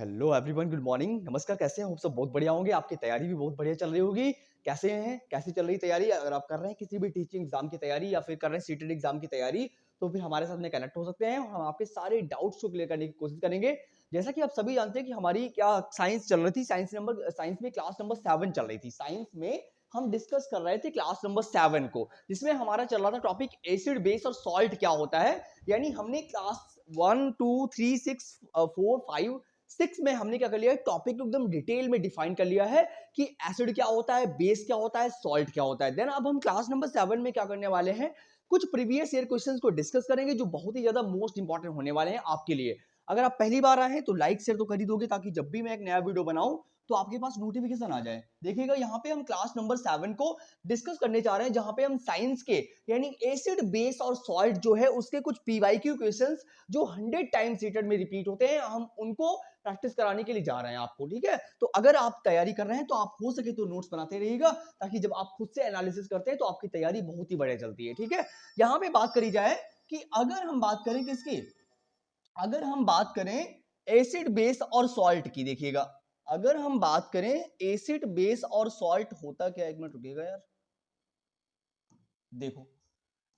Hello everyone, good morning, नमस्कार। कैसे हैं आप सब? बहुत बढ़िया होंगे। आपकी तैयारी भी बहुत बढ़िया चल रही होगी। कैसे हैं? कैसी चल रही तैयारी? अगर आप कर रहे हैं किसी भी टीचिंग एग्जाम की तैयारी या फिर कर रहे हैं सीटेट एग्जाम की तैयारी, तो फिर हमारे साथ में कनेक्ट हो सकते हैं और हम आपके सारे डाउट्स को क्लियर करने की कोशिश करेंगे। जैसा कि आप सभी जानते हैं कि हमारी क्या साइंस चल रही थी, साइंस में क्लास नंबर 7 चल रही थी। साइंस में हम डिस्कस कर रहे थे क्लास नंबर 7 को, जिसमें हमारा चल रहा था टॉपिक एसिड, बेस और सॉल्ट क्या होता है। यानी हमने क्लास 1 2 3 6 4 5 6 में हमने क्या कर लिया है, टॉपिक को एकदम डिटेल में डिफाइन कर लिया है कि एसिड क्या होता है, बेस क्या होता है, सॉल्ट क्या होता है। देन अब हम क्लास नंबर 7 में क्या करने वाले हैं, कुछ प्रीवियस ईयर क्वेश्चंस को डिस्कस करेंगे जो बहुत ही ज्यादा मोस्ट इंपॉर्टेंट होने वाले हैं आपके लिए। अगर आप पहली बार आए हैं तो लाइक शेयर तो कर ही दोगे, ताकि जब भी मैं एक नया वीडियो बनाऊं तो आपके पास नोटिफिकेशन आ जाए। देखिएगा यहाँ पे हम क्लास नंबर 7 को डिस्कस करने जा रहे हैं, जहां पे हम साइंस के यानी एसिड, बेस और सॉल्ट जो है उसके कुछ पीवाईक्यू क्वेश्चंस जो 100 टाइम सीटेड में रिपीट होते हैं, हम उनको प्रैक्टिस कराने के लिए जा रहे हैं आपको। ठीक है, तो अगर आप तैयारी कर रहे हैं तो आप हो सके तो नोट्स बनाते रहिएगा, ताकि जब आप खुद से एनालिसिस करते हैं तो आपकी तैयारी बहुत ही बढ़िया चलती है। ठीक है, यहाँ पे बात करी जाए कि अगर हम बात करें किसकी, अगर हम बात करें एसिड, बेस और सॉल्ट की, देखिएगा अगर हम बात करें एसिड, बेस और सॉल्ट होता क्या, एक मिनट रुकिएगा यार। देखो,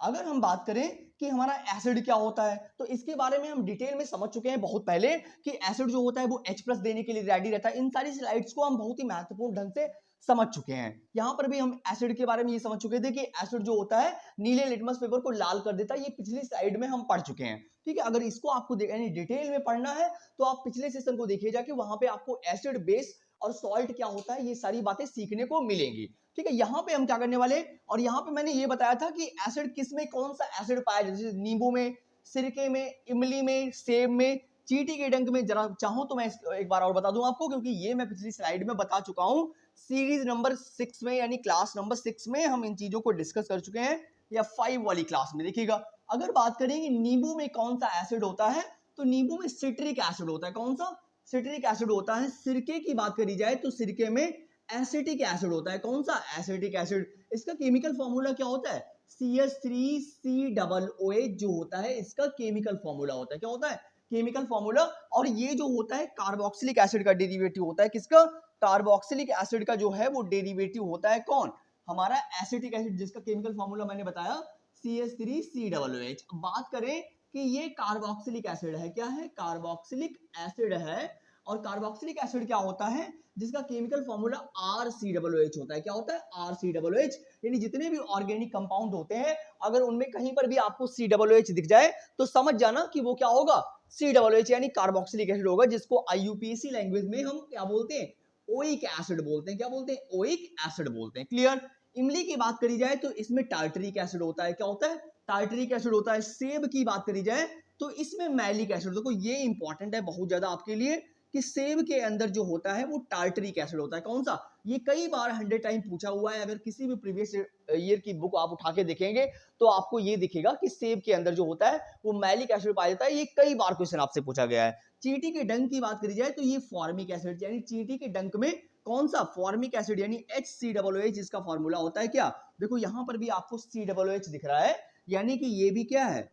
अगर हम बात करें कि हमारा एसिड क्या होता है, तो इसके बारे में हम डिटेल में समझ चुके हैं बहुत पहले कि एसिड जो होता है वो H+ देने के लिए रेडी रहता है। इन सारी स्लाइड्स को हम बहुत ही महत्वपूर्ण ढंग से समझ चुके हैं। यहां पर भी हम एसिड के बारे में ये समझ चुके थे कि एसिड जो होता है नीले लिटमस पेपर को लाल कर देता है। ये पिछली स्लाइड में हम पढ़ चुके हैं। ठीक है, अगर इसको आपको यानी डिटेल में पढ़ना है तो आप पिछले सेशन को देखिए जाके, वहां पे आपको एसिड, बेस और सॉल्ट क्या होता है ये सारी बातें सीखने को मिलेंगी। ठीक है, यहाँ पे हम क्या करने वाले, और यहाँ पे मैंने ये बताया था कि एसिड किस में, कौन सा एसिड पाया जाता है, जैसे नींबू में, सिरके में, इमली में, सेब में, चींटी के डंक में। जरा चाहूं तो मैं एक बार और बता दूं आपको, क्योंकि ये मैं पिछली स्लाइड में बता चुका हूं। सीरीज नंबर 6 में यानी क्लास नंबर 6 में हम इन चीजों को डिस्कस कर चुके हैं, या 5 वाली क्लास में। देखिएगा, अगर बात करें कि नींबू में कौन सा एसिड होता है, तो नींबू में सिट्रिक एसिड होता है। कौन सा? सिट्रिक एसिड होता है। सिरके की बात करी जाए तो सिरके में एसिटिक एसिड होता है। कौन सा? Acetic acid. इसका केमिकल फॉर्मूला क्या होता है? CH3COOH जो होता है इसका केमिकल फॉर्मूला होता है। क्या होता है? Chemical formula. और ये जो होता है कार्बोक्सिलिक एसिड का डेरिवेटिव होता है। किसका? कार्बोक्सिलिक एसिड का जो है वो डेरिवेटिव होता है कौन? हमारा एसिटिक एसिड, जिसका केमिकल फॉर्मूला मैंने बताया CH3COOH। अब बात करें कि ये कार्बोक्सिलिक एसिड है। क्या है? कार्बोक्सिलिक एसिड है। और कार्बोक्सिलिक एसिड क्या होता है? जिसका केमिकल फॉर्मूला RCOOH होता है। क्या होता है? RCOOH। यानी जितने भी ऑर्गेनिक कंपाउंड होते हैं, अगर उनमें कहीं पर भी आपको COOH दिख जाए तो समझ जाना कि वो क्या होगा, COOH यानी कार्बोक्सिलिक एसिड होगा, जिसको IUPAC लैंग्वेज में हम क्या बोलते हैं? ओइक एसिड बोलते हैं। क्या बोलते हैं? ओइक एसिड बोलते हैं। क्लियर? इमली की बात करी जाए तो इसमें टार्टरिक एसिड होता है। क्या होता है? टार्टरिक एसिड होता है। सेब की बात करी जाए तो इसमें मैलिक एसिड। देखो ये इंपॉर्टेंट है बहुत ज्यादा आपके लिए कि सेब के अंदर जो होता है वो टार्टरिक एसिड होता है। कौन सा? ये कई बार 100 टाइम पूछा हुआ है। अगर किसी भी प्रीवियस ईयर की बुक आप उठा के देखेंगे तो आपको ये दिखेगा कि सेब के अंदर जो होता है वो मैलिक एसिड पाया जाता है। ये कई बार क्वेश्चन आपसे पूछा गया है। चींटी के डंक की बात करी जाए तो ये फॉर्मिक एसिड, यानी चींटी के डंक में कौन सा? फॉर्मिक एसिड, यानी HCOOH इसका फॉर्मूला होता है। क्या? देखो यहां पर भी आपको COOH दिख रहा है, यानी कि ये भी क्या है?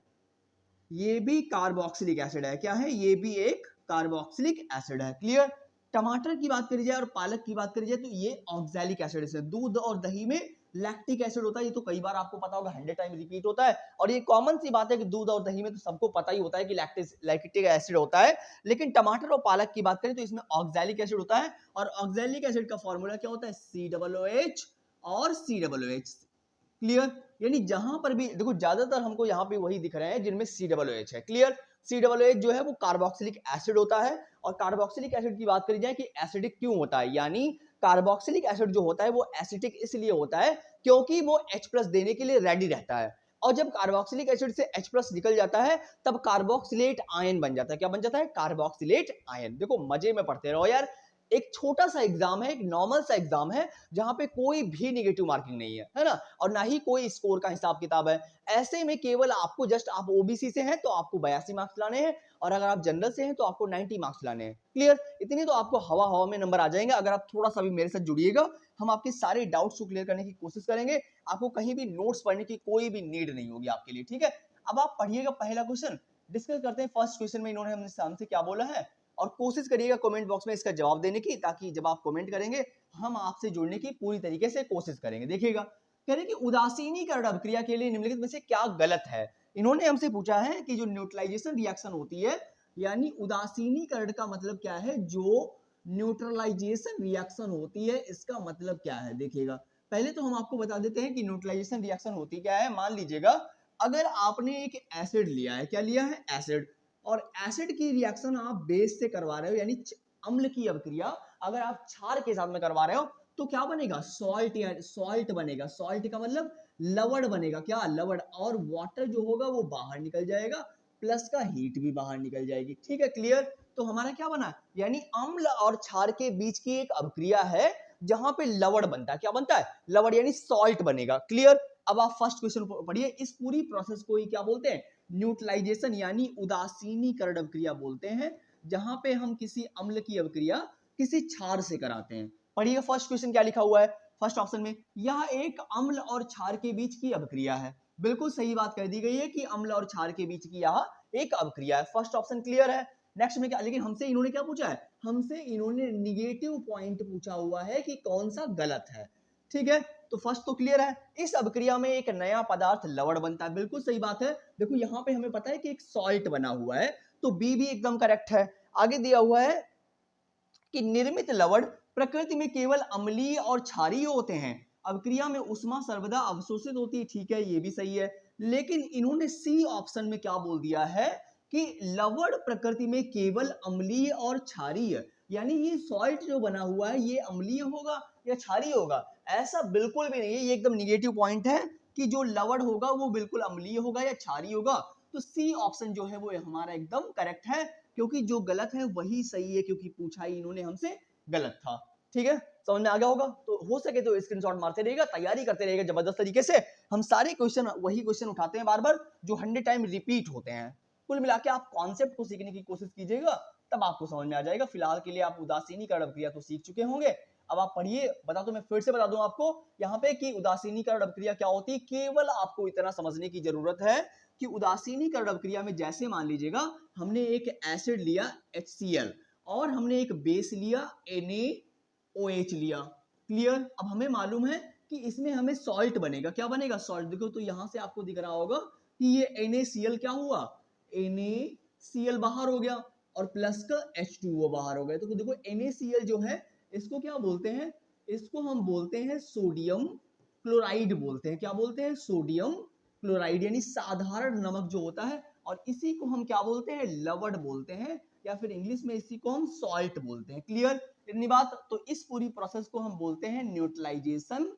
ये भी कार्बोक्सिलिक एसिड है। क्या है? ये भी एक कार्बोक्सिलिक एसिड है। क्लियर? टमाटर की बात करी जाए और पालक की बात करी जाए तो ये ऑक्सैलिक एसिड है। दूध और दही में लैक्टिक एसिड होता है। ये तो कई बार आपको पता होगा, 100 टाइम रिपीट होता है। और ये कॉमन सी बात है कि दूध और दही में तो सबको पता ही होता है कि लैक्टिक एसिड होता है। लेकिन टमाटर और पालक की बात करें तो इसमें ऑक्सैलिक एसिड होता है। और ऑक्सैलिक एसिड का फॉर्मूला क्या होता है? COOH और COOH। क्लियर? यानी जहां पर भी देखो, ज्यादातर हमको यहाँ पे वही दिख रहे हैं जिनमें COOH है। क्लियर? COOH जो है वो कार्बोक्सिलिक एसिड होता है। और कार्बोक्सिलिक एसिड की बात करी जाए कि एसिडिक क्यों होता है, यानी कार्बोक्सिलिक एसिड जो होता है वो एसिडिक इसलिए होता है क्योंकि वो H+ देने के लिए रेडी रहता है। और जब कार्बोक्सिलिक एसिड से H+ निकल जाता है तब कार्बोक्सिलेट आयन बन जाता है। क्या बन जाता है? Carboxylate ion. देखो मजे में पढ़ते रहो यार। एक छोटा सा एग्जाम है, एक नॉर्मल सा एग्जाम है, जहां पे कोई भी नेगेटिव मार्किंग नहीं है ना, और ना ही कोई स्कोर का हिसाब किताब है। ऐसे में केवल आपको जस्ट, आप ओबीसी से हैं तो आपको 82 मार्क्स लाने हैं, और अगर आप जनरल से हैं तो आपको 90 मार्क्स लाने हैं। क्लियर? इतनी तो आपको हवा हवा में नंबर आ जाएंगे अगर आप थोड़ा सा भी मेरे साथ जुड़िएगा। हम आपके सारे डाउट्स को क्लियर करने की कोशिश करेंगे। आपको कहीं भी नोट्स पढ़ने की कोई भी नीड नहीं होगी आपके लिए। ठीक है, अब आप पढ़िएगा पहला क्वेश्चन, डिस्कस करते हैं। फर्स्ट क्वेश्चन में इन्होंने हमसे क्या बोला है, और कोशिश करिएगा कमेंट बॉक्स में इसका जवाब देने की, ताकि जब आप कमेंट करेंगे हम आपसे जुड़ने की पूरी तरीके से कोशिश करेंगे। देखिएगा, कह रहे कि उदासीनीकरण अभिक्रिया के लिए निम्नलिखित में से क्या गलत है। इन्होंने हमसे पूछा है कि जो न्यूट्रलाइजेशन रिएक्शन होती है, यानी उदासीनीकरण का मतलब क्या है, जो न्यूट्रलाइजेशन रिएक्शन होती है इसका मतलब क्या है। देखिएगा, पहले तो हम आपको बता देते हैं कि न्यूट्रलाइजेशन रिएक्शन होती क्या है। मान लीजिएगा अगर आपने एक एसिड लिया है, क्या लिया है, एसिड, और एसिड की रिएक्शन आप बेस से करवा रहे हो, यानी अम्ल की अभिक्रिया अगर आप क्षार के साथ में करवा रहे हो तो क्या बनेगा, सॉल्ट, या सॉल्ट बनेगा। सॉल्ट का मतलब लवण बनेगा, क्या, लवण, और वाटर जो होगा वो बाहर निकल जाएगा, प्लस का हीट भी बाहर निकल जाएगी। ठीक है, क्लियर। तो हमारा क्या बना, यानी अम्ल और क्षार के बीच की एक अभिक्रिया है जहां पे लवण बनता है। क्या बनता है, लवण, यानी सॉल्ट बनेगा। क्लियर। अब आप फर्स्ट क्वेश्चन पढ़िए। इस पूरी प्रोसेस को ही क्या बोलते हैं, न्यूट्रलाइजेशन यानी उदासीनीकरण अभिक्रिया बोलते हैं, जहां पे हम किसी अम्ल की अभिक्रिया किसी क्षार से कराते हैं। पढ़िए फर्स्ट क्वेश्चन क्या लिखा हुआ है फर्स्ट ऑप्शन में, यह एक अम्ल और क्षार के बीच की अभिक्रिया है। बिल्कुल सही बात कह दी गई है कि अम्ल और क्षार के बीच की यह एक अभिक्रिया है। फर्स्ट ऑप्शन क्लियर है। नेक्स्ट में क्या, लेकिन हमसे इन्होंने क्या पूछा है, हमसे इन्होंने निगेटिव पॉइंट पूछा हुआ है कि कौन सा गलत है। ठीक है, तो फर्स्ट तो क्लियर है, इस अभिक्रिया में एक नया पदार्थ लवण बनता है। बिल्कुल सही बात है। देखो यहाँ पे हमें पता है कि एक सॉल्ट बना हुआ है, तो बी भी एकदम करेक्ट है। आगे दिया हुआ है कि निर्मित लवण प्रकृति में केवल अम्लीय और क्षारीय होते हैं, अभिक्रिया में उष्मा सर्वदा अवशोषित होती है। ठीक है, ये भी सही है। लेकिन इन्होंने सी ऑप्शन में क्या बोल दिया है कि लवण प्रकृति में केवल अम्लीय और क्षारीय, यानी ये सॉल्ट जो बना हुआ है ये अम्लीय होगा या क्षारीय होगा, ऐसा बिल्कुल भी नहीं है। ये एकदम निगेटिव पॉइंट है कि जो लवण होगा वो बिल्कुल अम्लीय होगा या क्षारीय होगा। तो सी ऑप्शन जो है वो हमारा एकदम करेक्ट है, क्योंकि जो गलत है वही सही है, क्योंकि पूछा ही इन्होंने हमसे गलत था। ठीक है, समझ में आ गया होगा। तो हो सके तो स्क्रीनशॉट मारते रहिएगा, तैयारी करते रहिएगा जबरदस्त तरीके से। हम सारे क्वेश्चन वही क्वेश्चन उठाते हैं बार बार, जो 100 टाइम रिपीट होते हैं। कुल मिला के आप कॉन्सेप्ट को सीखने की कोशिश कीजिएगा, तब आपको समझ में आ जाएगा। फिलहाल के लिए आप उदासीनीकरण अभिक्रिया तो सीख चुके होंगे। अब आप पढ़िए, बता दो, मैं फिर से बता दूं आपको यहाँ पे कि उदासीनीकरण अभिक्रिया क्या होती है। केवल आपको इतना समझने की जरूरत है कि उदासीनीकरण अभिक्रिया में जैसे मान लीजिएगा हमने एक एसिड लिया HCl और हमने एक बेस लिया NaOH लिया। क्लियर। अब हमें मालूम है कि इसमें हमें सॉल्ट बनेगा। क्या बनेगा, सॉल्ट। देखो तो यहां से आपको दिख रहा होगा कि ये NaCl क्या हुआ, NaCl बाहर हो गया और प्लस का H2O बाहर हो गया। तो देखो NaCl जो है इसको क्या बोलते हैं, इसको हम बोलते हैं सोडियम क्लोराइड बोलते हैं। क्या बोलते हैं, सोडियम क्लोराइड, यानी साधारण नमक जो होता है, और इसी को हम क्या बोलते हैं, लवण बोलते हैं, या फिर इंग्लिश में इसी को हम सॉल्ट बोलते हैं। क्लियर, इतनी बात। तो इस पूरी प्रोसेस को हम बोलते हैं न्यूट्रलाइजेशन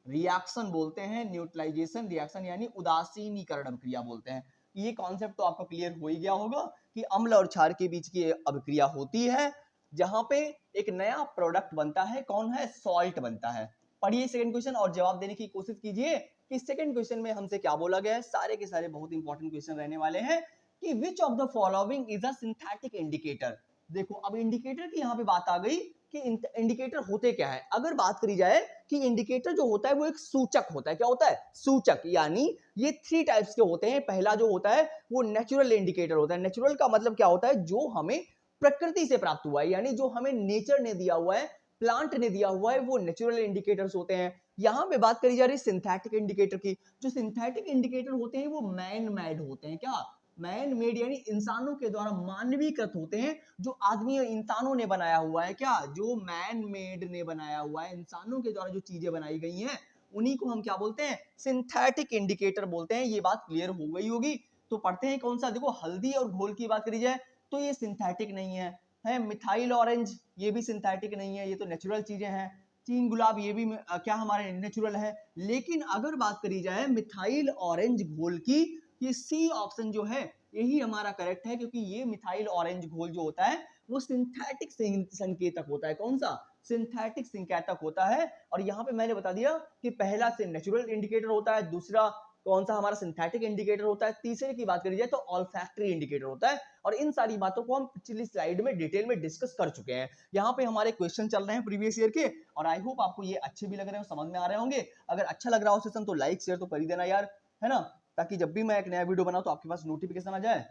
रिएक्शन बोलते हैं। न्यूट्रलाइजेशन रिएक्शन यानी उदासीनीकरण अभिक्रिया बोलते हैं। ये कॉन्सेप्ट तो आपको क्लियर हो ही गया होगा कि अम्ल और क्षार के बीच की अभिक्रिया होती है जहां पे एक नया प्रोडक्ट बनता है, कौन है, सॉल्ट बनता है। पढ़िए सेकंड क्वेश्चन और जवाब देने की कोशिश कीजिए कि सेकंड क्वेश्चन में हमसे क्या बोला गया है। सारे के सारे बहुत इंपॉर्टेंट क्वेश्चन रहने वाले हैं कि which of the following is a synthetic indicator. देखो अब इंडिकेटर की यहाँ पे बात आ गई कि इंडिकेटर होते क्या है। अगर बात करी जाए कि इंडिकेटर जो होता है वो एक सूचक होता है। क्या होता है, सूचक। यानी ये 3 टाइप्स के होते हैं। पहला जो होता है वो नेचुरल इंडिकेटर होता है। नेचुरल का मतलब क्या होता है, जो हमें प्रकृति से प्राप्त हुआ है, यानी जो हमें नेचर ने दिया हुआ है, प्लांट ने दिया हुआ है, वो नेचुरल इंडिकेटर्स होते हैं। यहां पे बात करी जा रही है सिंथेटिक इंडिकेटर की। जो सिंथेटिक इंडिकेटर होते हैं वो मैन मेड होते हैं। क्या, मैन मेड, यानी इंसानों के द्वारा मानवीकृत होते हैं, जो आदमी इंसानों ने बनाया हुआ है। क्या, जो मैन मेड ने बनाया हुआ है, इंसानों के द्वारा जो चीजें बनाई गई हैं उन्हीं को हम क्या बोलते हैं, सिंथेटिक इंडिकेटर बोलते हैं। ये बात क्लियर हो गई होगी। तो पढ़ते हैं कौन सा। देखो हल्दी और घोल की बात करी जाए तो ये सिंथेटिक नहीं है मिथाइल ऑरेंज ये भी सिंथेटिक नहीं है, ये तो नेचुरल चीजें हैं। चीन गुलाब ये भी क्या हमारे नेचुरल है। लेकिन अगर बात करी जाए मिथाइल ऑरेंज घोल की, ये सी ऑप्शन जो है यही हमारा करेक्ट है, क्योंकि ये मिथाइल ऑरेंज घोल जो होता है वो सिंथेटिक संकेतक होता है। कौन सा, सिंथेटिक संकेतक होता है। और यहाँ पे मैंने बता दिया कि पहला से नेचुरल इंडिकेटर होता है, दूसरा कौन सा हमारा सिंथेटिक इंडिकेटर होता है, तीसरे की बात करी जाए तो ऑल्फैक्टरी इंडिकेटर होता है। और इन सारी बातों को हम पिछली स्लाइड में डिटेल में डिस्कस कर चुके हैं। यहाँ पे हमारे क्वेश्चन चल रहे हैं प्रीवियस ईयर के, और आई होप आपको ये अच्छे भी लग रहे हो, समझ में आ रहे होंगे। अगर अच्छा लग रहा हो सेशन तो लाइक शेयर तो कर ही देना यार, है ना, ताकि जब भी मैं एक नया वीडियो बनाऊं तो आपके पास नोटिफिकेशन आ जाए।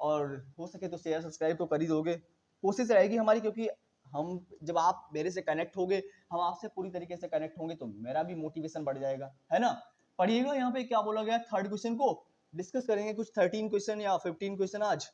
और हो सके तो शेयर सब्सक्राइब तो कर ही दोगे। कोशिश रहेगी हमारी, क्योंकि हम जब आप मेरे से कनेक्ट होंगे, हम आपसे पूरी तरीके से कनेक्ट होंगे, तो मेरा भी मोटिवेशन बढ़ जाएगा, है ना। पढ़िएगा यहाँ पे क्या बोला गया, थर्ड क्वेश्चन को डिस्कस करेंगे, कुछ 13 क्वेश्चन या 15 क्वेश्चन आज।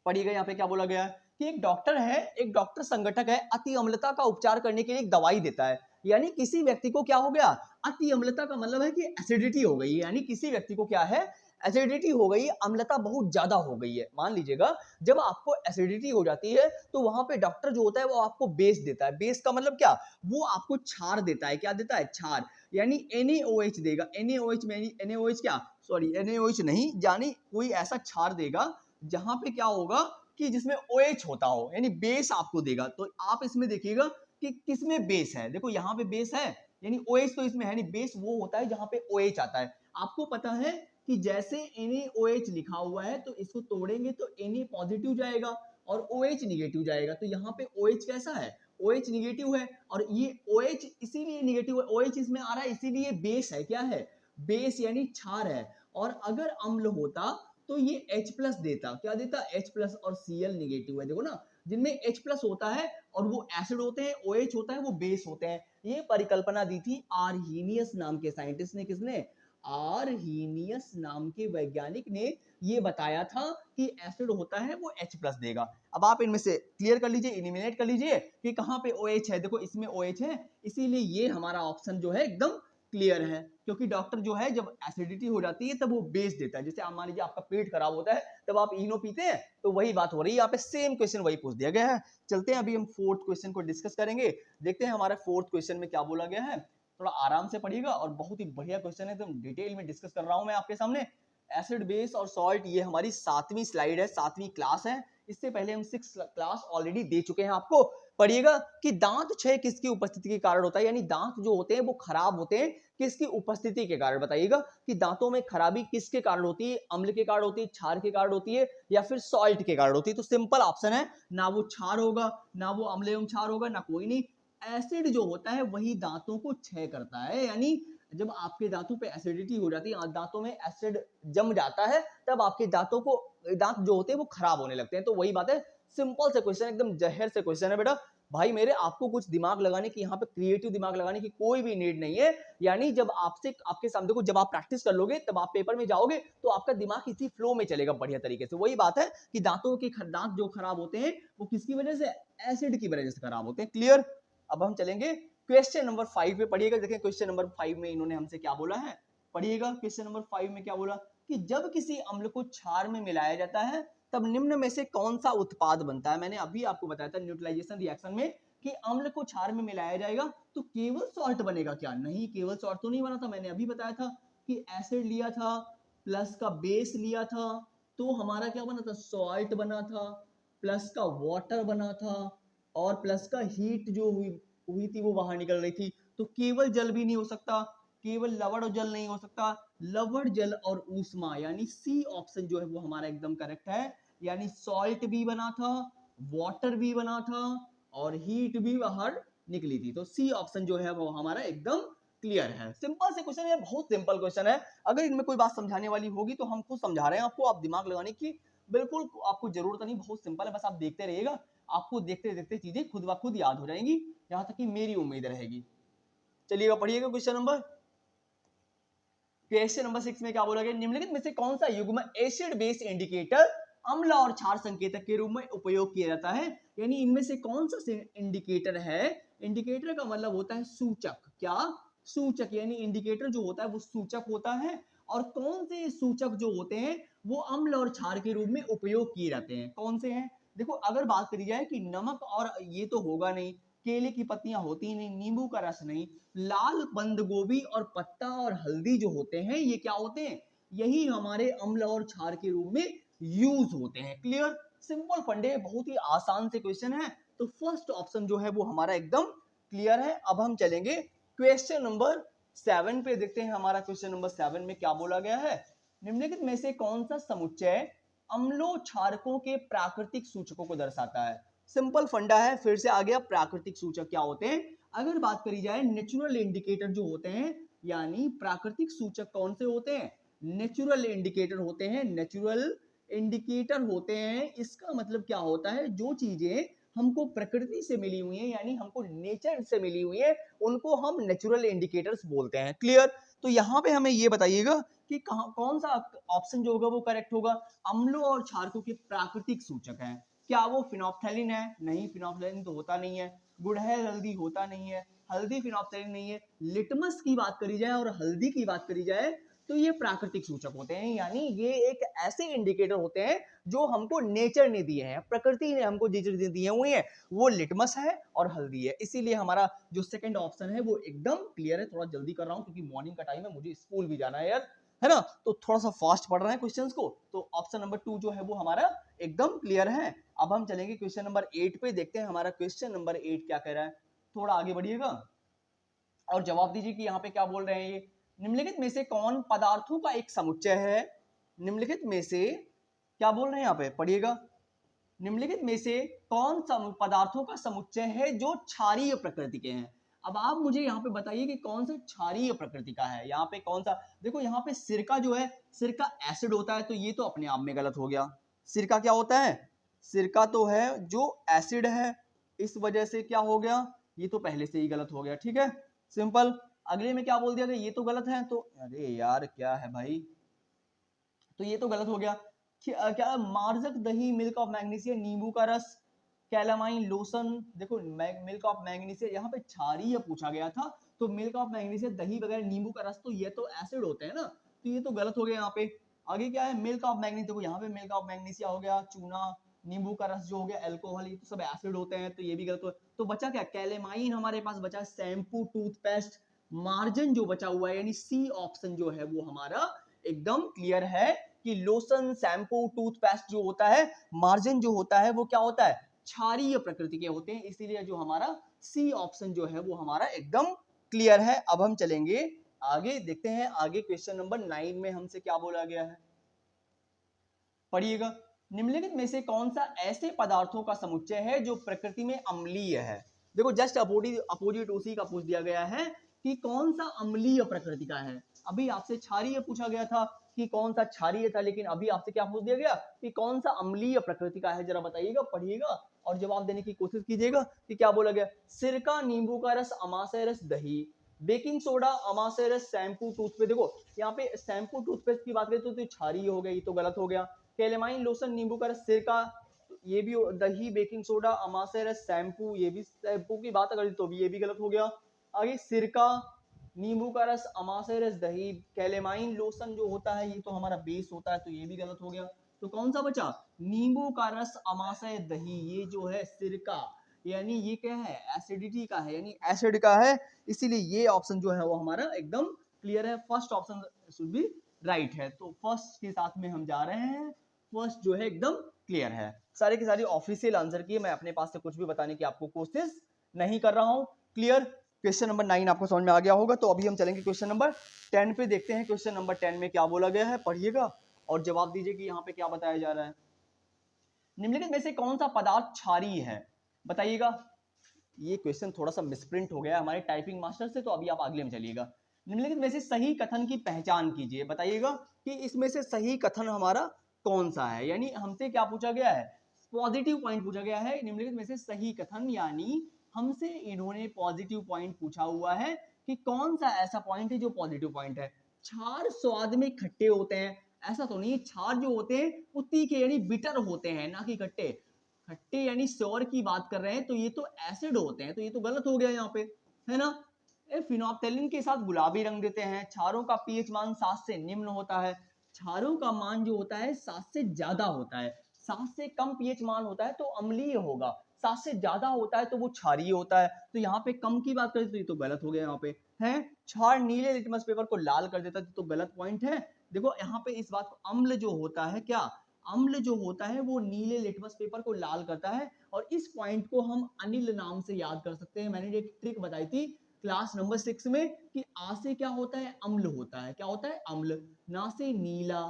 पढ़िएगा यहाँ पे क्या बोला गया है कि एक डॉक्टर है, एक डॉक्टर संगठक है, अति अम्लता का उपचार करने के लिए एक दवाई देता है। यानी किसी व्यक्ति को क्या हो गया, अति अम्लता का मतलब है कि एसिडिटी हो गई, यानी किसी व्यक्ति को क्या है, एसिडिटी हो गई, अम्लता बहुत ज्यादा हो गई है। मान लीजिएगा जब आपको एसिडिटी हो जाती है तो वहां पे डॉक्टर जो होता है वो आपको बेस देता है। बेस का मतलब क्या, वो आपको क्षार देता है। क्या देता है, क्षार, यानी NaOH देगा। NaOH में NaOH क्या, सॉरी NaOH नहीं, यानी कोई ऐसा क्षार देगा जहां पे क्या होगा कि जिसमें OH होता हो, यानी बेस आपको देगा। तो आप इसमें देखिएगा कि किसमें बेस है, देखो यहाँ पे बेस है, यानी OH तो इसमें है नहीं, बेस वो होता है जहां पे OH आता है। आपको पता है कि जैसे NaOH लिखा हुआ है तो इसको तोड़ेंगे तो Na पॉजिटिव जाएगा और OH निगेटिव जाएगा। तो यहाँ पे OH कैसा है, OH निगेटिव है, और ये OH इसीलिए निगेटिव है, OH इसमें आ रहा है इसीलिए बेस है। क्या है, बेस यानी क्षार है। और अगर अम्ल होता तो ये H प्लस देता, क्या देता, H प्लस, और Cl निगेटिव है। देखो ना, जिनमें H प्लस होता है और वो एसिड होते हैं, OH होता है वो बेस होते हैं। ये परिकल्पना दी थी आर्हीनियस नाम के साइंटिस्ट ने। किसने, आर्हीनियस नाम के वैज्ञानिक ने ये बताया था कि एसिड होता है वो H प्लस देगा। अब आप इनमें से क्लियर कर लीजिए, इलिमिनेट कर लीजिए कि कहां पे OH है। देखो इसमें OH है, इसीलिए ये हमारा ऑप्शन जो है एकदम क्लियर है, क्योंकि डॉक्टर जो है जब एसिडिटी हो जाती है तब वो बेस देता है। जैसे आप मान लीजिए आपका पेट खराब होता है तब आप इनो पीते हैं, तो वही बात हो रही है यहाँ पे, सेम क्वेश्चन वही पूछ दिया गया है। चलते हैं अभी हम फोर्थ क्वेश्चन को डिस्कस करेंगे, देखते हैं हमारा फोर्थ क्वेश्चन में क्या बोला गया है। थोड़ा आराम से पढ़िएगा, और बहुत ही बढ़िया क्वेश्चन है, एकदम डिटेल में डिस्कस कर रहा हूं मैं आपके सामने। एसिड बेस और सॉल्ट, ये हमारी 7वीं स्लाइड है, 7वीं क्लास है। इससे पहले हम 6 क्लास ऑलरेडी दे चुके हैं आपको। पढ़िएगा कि दांत क्षय किसकी उपस्थिति के कारण होता है, यानी दांत जो होते हैं वो खराब होते हैं किसकी उपस्थिति के कारण। बताइएगा कि दांतों में खराबी किसके कारण होती है, अम्ल के कारण होती है, क्षार के कारण होती है, या फिर सॉल्ट के कारण होती है। तो सिंपल ऑप्शन है, ना वो क्षार होगा, ना वो अम्ल एवं क्षार होगा, ना कोई नहीं। एसिड जो होता है वही दांतों को क्षय करता है, यानी जब आपके दांतों पे एसिडिटी हो जाती है, दांतों में एसिड जम जाता है, तब आपके दांतों को, दांत जो होते हैं वो खराब होने लगते हैं। तो वही बात है, सिंपल से क्वेश्चन, एकदम जहर से क्वेश्चन है बेटा भाई मेरे। आपको कुछ दिमाग लगाने की, यहाँ पे क्रिएटिव दिमाग लगाने की कोई भी नीड नहीं है। यानी जब आपसे, आपके सामने को, जब आप प्रैक्टिस कर लोगे तब आप पेपर में जाओगे तो आपका दिमाग इसी फ्लो में चलेगा बढ़िया तरीके से। वही बात है कि दांतों के दांत जो खराब होते हैं वो किसकी वजह से, एसिड की वजह से खराब होते हैं। क्लियर। अब हम चलेंगे क्वेश्चन नंबर 5 पे। पढ़िएगा, देखें क्वेश्चन नंबर 5 में इन्होंने हमसे क्या बोला है। पढ़िएगा क्वेश्चन नंबर 5 में क्या बोला कि जब किसी अम्ल को क्षार में मिलाया जाता है तब निम्न में से कौन सा उत्पाद बनता है। मैंने अभी आपको बताया था न्यूट्रलाइजेशन रिएक्शन में कि अम्ल को क्षार में मिलाया जाएगा तो केवल सॉल्ट बनेगा क्या, नहीं, केवल सॉल्ट तो नहीं बना था। मैंने अभी बताया था कि एसिड लिया था प्लस का बेस लिया था तो हमारा क्या बना था, सॉल्ट बना था, प्लस का वाटर बना था, और प्लस का हीट जो हुई थी वो बाहर निकल रही थी। तो केवल जल भी नहीं हो सकता, केवल लवण और जल नहीं हो सकता, लवण जल और ऊष्मा, यानी सी ऑप्शन जो है वो हमारा एकदम करेक्ट है। यानी सॉल्ट भी बना था, वाटर भी बना था, और हीट भी बाहर निकली थी। तो सी ऑप्शन जो है वो हमारा एकदम क्लियर है। सिंपल से क्वेश्चन है, बहुत सिंपल क्वेश्चन है। अगर इनमें कोई बात समझाने वाली होगी तो हम खुद समझा रहे हैं आपको, आप दिमाग लगाने की बिल्कुल आपको जरूरत नहीं, बहुत सिंपल है, बस आप देखते रहिएगा, आपको देखते देखते चीजें खुद ब खुद याद हो जाएंगी, यहाँ तक कि मेरी उम्मीद रहेगी। चलिएगा पढ़िएगा क्वेश्चन नंबर 6 में क्या बोला गया, निम्नलिखित में से कौन सा युग्म एसिड बेस इंडिकेटर अम्ल और क्षार संकेतक के रूप में उपयोग किया जाता है। यानी इनमें से कौन सा इंडिकेटर है, इंडिकेटर का मतलब होता है सूचक। क्या, सूचक, यानी इंडिकेटर जो होता है वो सूचक होता है। और कौन से सूचक जो होते हैं वो अम्ल और क्षार के रूप में उपयोग किए जाते हैं, कौन से हैं। देखो अगर बात करी जाए कि नमक और ये तो होगा नहीं, केले की पत्तियां होती नहीं, नींबू का रस नहीं, लाल बंद गोभी और पत्ता और हल्दी जो होते हैं ये क्या होते हैं, यही हमारे अम्ल और क्षार के रूप में यूज होते हैं। क्लियर, सिंपल फंडे, बहुत ही आसान से क्वेश्चन है। तो फर्स्ट ऑप्शन जो है वो हमारा एकदम क्लियर है। अब हम चलेंगे क्वेश्चन नंबर 7 पे, देखते हैं हमारा क्वेश्चन नंबर 7 में क्या बोला गया है। निम्नलिखित में से कौन सा समुच्चय अम्लों क्षारकों के प्राकृतिक सूचकों को दर्शाता है। सिंपल फंडा है, फिर से आ गया, प्राकृतिक सूचक क्या होते हैं। अगर बात करी जाए नेचुरल इंडिकेटर जो होते हैं, यानी प्राकृतिक सूचक कौन से होते हैं, नेचुरल इंडिकेटर होते हैं, नेचुरल इंडिकेटर होते हैं, इसका मतलब क्या होता है, जो चीजें हमको प्रकृति से मिली हुई हैं यानी हमको नेचर से मिली हुई है उनको हम नेचुरल इंडिकेटर्स बोलते हैं। क्लियर? तो यहाँ पे हमें ये बताइएगा कि कौन सा ऑप्शन जो होगा वो करेक्ट होगा। अम्लों और क्षारकों के प्राकृतिक सूचक हैं, क्या वो फिनोप्थेलिन है? नहीं, फिनोप्थेलिन तो होता नहीं है। गुड़हल हल्दी होता नहीं है, हल्दी फिनोप्थेलिन नहीं है। लिटमस की बात करी जाए और हल्दी की बात करी जाए तो ये प्राकृतिक सूचक होते हैं, यानी ये एक ऐसे इंडिकेटर होते हैं जो हमको नेचर ने दिए हैं, प्रकृति ने हमको जो चीजें दिए हुए हैं वो लिटमस है और हल्दी है। इसीलिए हमारा जो सेकंड ऑप्शन है वो एकदम क्लियर है। थोड़ा जल्दी कर रहा हूं क्योंकि मॉर्निंग का टाइम है, मुझे स्कूल भी जाना है यार, है ना, तो थोड़ा सा फास्ट पढ़ रहे हैं क्वेश्चंस को। तो ऑप्शन नंबर 2 जो है वो हमारा एकदम क्लियर है। अब हम चलेंगे क्वेश्चन नंबर 8 पे, देखते हैं हमारा क्वेश्चन नंबर 8 क्या कह रहा है। थोड़ा आगे बढ़िएगा और जवाब दीजिए कि यहाँ पे क्या बोल रहे हैं ये। निम्नलिखित में से कौन पदार्थों का एक समुच्चय है? निम्नलिखित में से क्या बोल रहे हैं यहाँ पे, पढ़िएगा। निम्नलिखित में से कौन सा पदार्थों का समुच्चय है जो क्षारीय प्रकृति के हैं? अब आप मुझे यहाँ पे बताइए कि कौन सा क्षारीय प्रकृति का है। यहाँ पे कौन सा, देखो यहाँ पे सिरका जो है, सिरका एसिड होता है, तो ये तो अपने आप में गलत हो गया। सिरका क्या होता है? सिरका तो है जो एसिड है, इस वजह से क्या हो गया, ये तो पहले से ही गलत हो गया। ठीक है, सिंपल। अगले में क्या बोल दिया गया, ये तो गलत है, तो अरे यार क्या है भाई, तो ये तो गलत हो गया। क्या मार्जक दही, मिल्क ऑफ मैग्नीशिया, नींबू का रस, कैलामाइन लोशन। देखो मिल्क ऑफ मैग्नीशिया यहाँ पे क्षारीय पूछा गया था, तो मिल्क ऑफ मैग्नीशिया, दही वगैरह, नींबू का रस, तो ये तो एसिड होते हैं ना, तो ये तो गलत हो गया यहाँ पे। आगे क्या है, मिल्क ऑफ मैग्नीशिया, देखो यहाँ पे मिल्क ऑफ मैग्नीशिया हो गया, चूना, नींबू का रस जो हो गया, अल्कोहल, ये तो सब एसिड होते हैं, तो ये भी गलत हो। तो बचा क्या, कैलेमाइन हमारे पास बचा, शैम्पू, टूथपेस्ट, मार्जिन जो बचा हुआ है, यानी सी ऑप्शन जो है वो हमारा एकदम क्लियर है कि लोशन, शैम्पू, टूथपेस्ट जो होता है, मार्जिन जो होता है वो क्या होता है, क्षारीय प्रकृति के होते हैं। इसीलिए जो हमारा सी ऑप्शन जो है वो हमारा एकदम क्लियर है। अब हम चलेंगे आगे, देखते हैं आगे क्वेश्चन नंबर 9 में हमसे क्या बोला गया है, पढ़िएगा। निम्नलिखित में से कौन सा ऐसे पदार्थों का समुच्चय है जो प्रकृति में अम्लीय है? देखो जस्ट अपोजिट उसी का पूछ दिया गया है कि कौन सा अम्लीय प्रकृति का है। अभी आपसे क्षारीय पूछा गया था कि कौन सा क्षारीय था, लेकिन अभी आपसे क्या पूछ दिया गया कि कौन सा अम्लीय प्रकृति का है। जरा बताइएगा, पढ़िएगा और जवाब देने की कोशिश कीजिएगा कि क्या बोला गया। सिरका, नींबू का रस, अमाशय रस, दही, बेकिंग सोडा, अमाशय रस, शैम्पू, टूथपेस्ट। देखो यहाँ पे शैम्पू टूथपेस्ट की बात करें तो क्षारीय हो गया, ये तो गलत हो गया। कैलेमाइन लोशन, नींबू का रस, सिरका, ये भी, दही, बेकिंग सोडा, अमाशय रस, शैम्पू, ये भी शैम्पू की बात अगर तो भी ये भी गलत हो गया। आगे सिरका, नींबू का रस, अमाशय रस, दही, कैलेमाइन लोशन जो होता है ये तो हमारा बेस होता है, तो ये भी गलत हो गया। तो कौन सा बचा, नींबू का रस, अमाशय, दही, ये जो है सिरका, यानी ये क्या है, एसिडिटी का है, यानी एसिड का है, इसीलिए ये ऑप्शन जो है वो हमारा एकदम क्लियर है। First option should be right है, तो फर्स्ट के साथ में हम जा रहे हैं। फर्स्ट जो है एकदम क्लियर है। सारे के सारे ऑफिशियल आंसर किए, मैं अपने पास से कुछ भी बताने की आपको कोशिश नहीं कर रहा हूं। क्लियर? क्वेश्चन नंबर 9 आपको समझ में आ गया होगा। तो अभी हम चलेंगे क्वेश्चन नंबर 10 पे, देखते हैं क्वेश्चन नंबर 10 में क्या बोला गया है। पढ़िएगा और जवाब दीजिए कि यहाँ पे क्या बताया जा रहा है। निम्नलिखित में से कौन सा पदार्थ क्षारीय है, बताइएगा। ये क्वेश्चन थोड़ा सा मिसप्रिंट हो गया हमारे टाइपिंग मास्टर से, तो अभी आप अगले में चलिएगा। निम्नलिखित में से सही कथन की पहचान कीजिए, बताइएगा कि इसमें से सही कथन हमारा कौन सा है। यानी हमसे क्या पूछा गया है, पॉजिटिव पॉइंट पूछा गया है। निम्नलिखित में से सही कथन, यानी हमसे इन्होंने पॉजिटिव पॉइंट पूछा हुआ है कि कौन सा ऐसा पॉइंट है जो पॉजिटिव पॉइंट है। क्षार स्वाद में खट्टे होते हैं, ऐसा तो नहीं। क्षार जो होते हैं वो तीखे यानी बिटर होते हैं, ना कि खट्टे। खट्टे यानी श्योर की बात कर रहे हैं, तो ये तो एसिड होते हैं, तो ये तो गलत हो गया यहाँ पे, है ना। फिनोप्थेलिन के साथ गुलाबी रंग देते हैं। क्षारों का पीएच मान 7 से निम्न होता है। क्षारों का मान जो होता है 7 से ज्यादा होता है। 7 से कम पीएच मान होता है तो अम्लीय होगा, 7 से ज्यादा होता है तो वो क्षारीय होता है। तो यहाँ पे कम की बात करें तो ये तो गलत हो गया यहाँ पे, है। क्षार नीले लिटमस पेपर को लाल कर देता है, तो गलत पॉइंट है। देखो यहाँ पे इस बात को, अम्ल जो होता है, क्या अम्ल जो होता है वो नीले लिटमस पेपर को लाल करता है। और इस पॉइंट को हम अनिल नाम से याद कर सकते हैं। मैंने एक ट्रिक बताई थी क्लास नंबर 6 में कि आ से क्या होता है, अम्ल होता है। क्या होता है, अम्ल। ना से नीला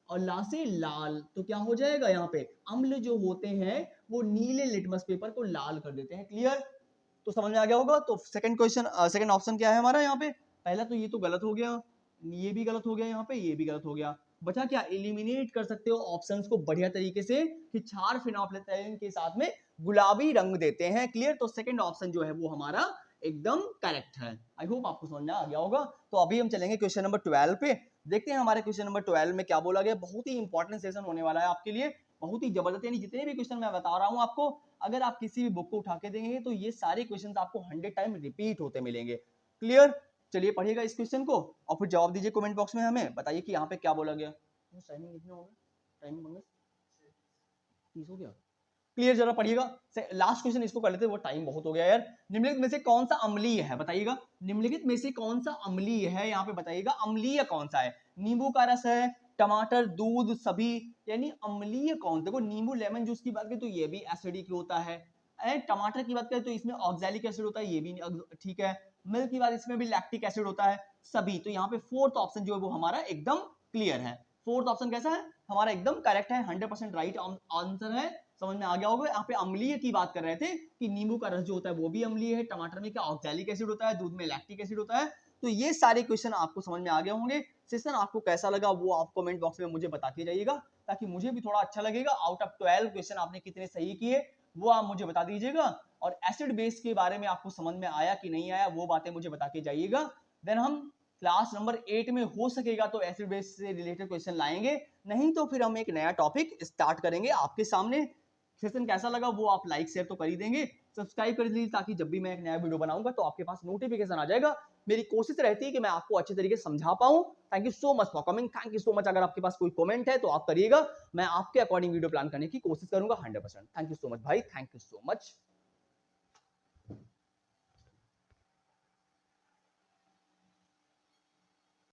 और ला से लाल, तो क्या हो जाएगा यहाँ पे, अम्ल जो होते हैं वो नीले लिटमस पेपर को लाल कर देते हैं। क्लियर? तो समझ में आ गया होगा। तो सेकंड क्वेश्चन, सेकंड ऑप्शन क्या है हमारा यहाँ पे, पहला तो ये तो गलत हो गया, ये भी गलत हो गया, यहाँ पे ये भी गलत हो गया। बचा क्या, एलिमिनेट कर सकते हो ऑप्शंस को बढ़िया तरीके से कि क्षार फेनोल्फथालीन के साथ में गुलाबी रंग देते हैं। क्लियर, तो सेकंड ऑप्शन जो है वो हमारा एकदम करेक्ट है। आई होप आपको समझ में आ गया होगा। तो अभी हम चलेंगे क्वेश्चन नंबर 12 पे। देखते हैं हमारे क्वेश्चन नंबर 12 में क्या बोला गया। बहुत ही इंपॉर्टेंट सेशन होने वाला है आपके लिए, बहुत ही जबरदस्त। यानी जितने भी क्वेश्चन मैं बता रहा हूं आपको, अगर आप किसी भी बुक को उठा के देंगे तो ये सारे क्वेश्चन आपको 100 टाइम रिपीट होते मिलेंगे। क्लियर, चलिए पढ़िएगा इस क्वेश्चन को और फिर जवाब दीजिए कमेंट बॉक्स में। हमें बताइए कि यहाँ पे क्या बोला गया। टाइमिंग कितना होगा, टाइमिंग 30 हो गया। क्लियर, जरा पढ़िएगा। लास्ट क्वेश्चन इसको कर लेते हैं, वो टाइम बहुत हो गया यार। निम्नलिखित में से कौन सा अम्लीय है, बताइएगा। निम्नलिखित में से कौन सा अम्लीय है, यहाँ पे बताइएगा अम्लीय कौन सा है। नींबू का रस है, टमाटर, दूध, सभी। यानी अम्लीय कौन, देखो नींबू लेमन जूस की बात करें तो ये भी एसिडिक होता है। टमाटर की बात करें तो इसमें ऑक्सैलिक एसिड होता है, ये भी ठीक है। मिल्क की बात, इसमें भी लैक्टिक एसिड होता है, सभी। तो यहाँ पे फोर्थ ऑप्शन जो है वो हमारा एकदम क्लियर है। फोर्थ ऑप्शन कैसा है हमारा, एकदम करेक्ट है, 100% राइट आंसर है। समझ में आ गया होगा। यहाँ पे अम्लीय की बात कर रहे थे कि नींबू का रस जो होता है वो भी अम्लीय है, टमाटर में क्या ऑक्सैलिक एसिड होता है, दूध में लैक्टिक एसिड होता है। तो ये सारे क्वेश्चन आपको समझ में आ गए होंगे। सेशन आपको कैसा लगा वो आप कमेंट बॉक्स में मुझे बताते जाइएगा, ताकि मुझे भी थोड़ा अच्छा लगेगा। आउट ऑफ 12 क्वेश्चन आपने कितने सही किए वो आप मुझे बता दीजिएगा, और एसिड बेस के बारे में आपको समझ में आया कि नहीं आया वो बातें मुझे बता के जाइएगा। देन हम क्लास नंबर 8 में हो सकेगा तो एसिड बेस से रिलेटेड क्वेश्चन लाएंगे, नहीं तो फिर हम एक नया टॉपिक स्टार्ट करेंगे आपके सामने। सेशन कैसा लगा वो आप लाइक शेयर तो कर ही देंगे, सब्सक्राइब कर दीजिए, ताकि जब भी मैं एक नया वीडियो बनाऊंगा तो आपके पास नोटिफिकेशन आ जाएगा। मेरी कोशिश रहती है कि मैं आपको अच्छे तरीके से समझा पाऊं। Thank you so much for coming, thank you so much. अगर आपके पास कोई कमेंट है तो आप करिएगा, मैं आपके अकॉर्डिंग वीडियो प्लान करने की कोशिश करूंगा 100%। थैंक यू सो मच भाई, थैंक यू सो मच।